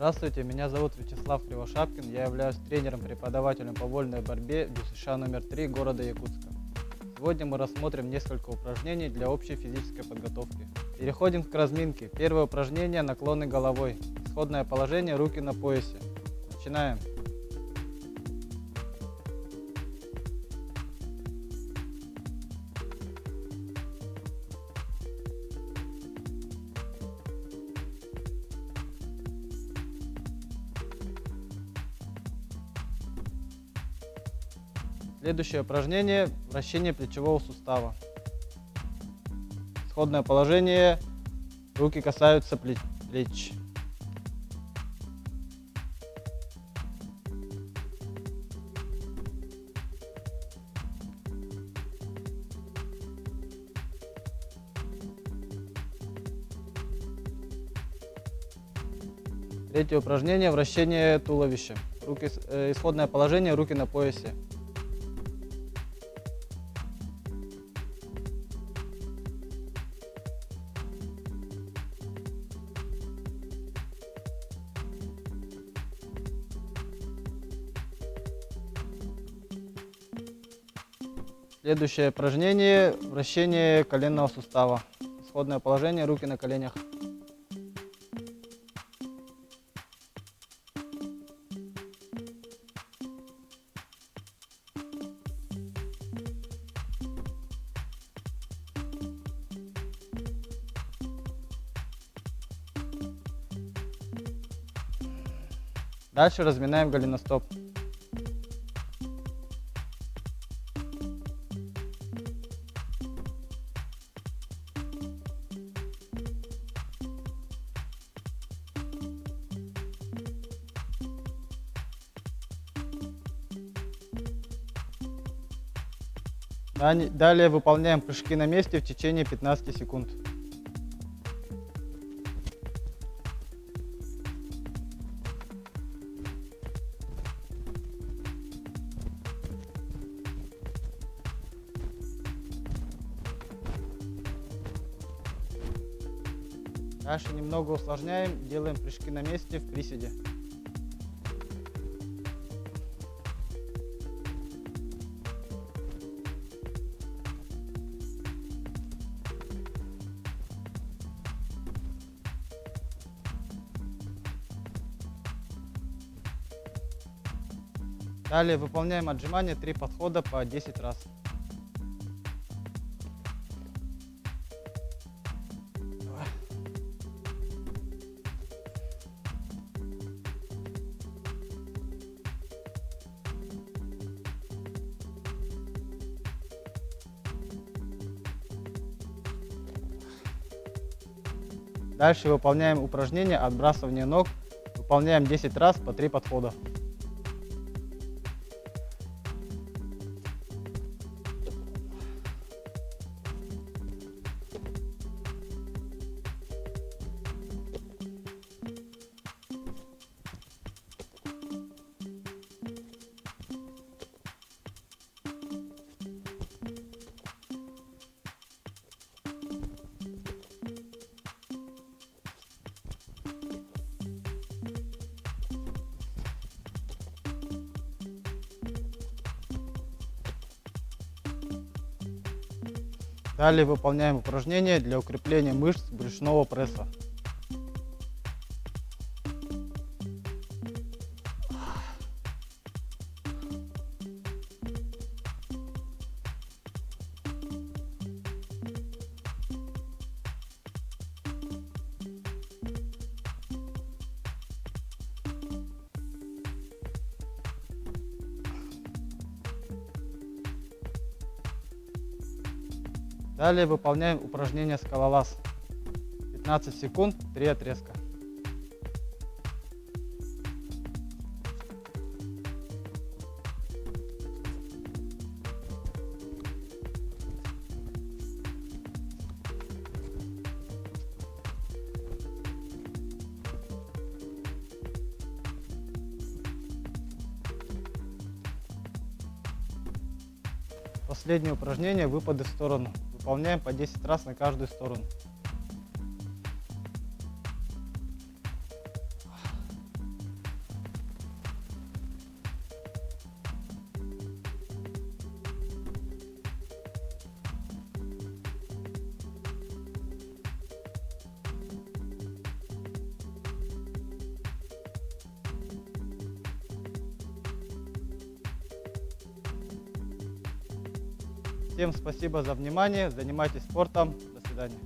Здравствуйте, меня зовут Вячеслав Кривошапкин, я являюсь тренером-преподавателем по вольной борьбе ДЮСШ номер 3 города Якутска. Сегодня мы рассмотрим несколько упражнений для общей физической подготовки. Переходим к разминке. Первое упражнение – наклоны головой. Исходное положение – руки на поясе. Начинаем. Следующее упражнение – вращение плечевого сустава. Исходное положение – руки касаются плеч. Третье упражнение – вращение туловища. Исходное положение – руки на поясе. Следующее упражнение – вращение коленного сустава. Исходное положение – руки на коленях. Дальше разминаем голеностоп. Далее выполняем прыжки на месте в течение 15 секунд. Дальше немного усложняем, делаем прыжки на месте в приседе. Далее выполняем отжимания 3 подхода по 10 раз. Дальше выполняем упражнение отбрасывания ног. Выполняем 10 раз по 3 подхода. Далее выполняем упражнения для укрепления мышц брюшного пресса. Далее выполняем упражнение скалолаз. 15 секунд, 3 отрезка. Последнее упражнение – выпады в сторону. Выполняем по 10 раз на каждую сторону. Всем спасибо за внимание, занимайтесь спортом, до свидания.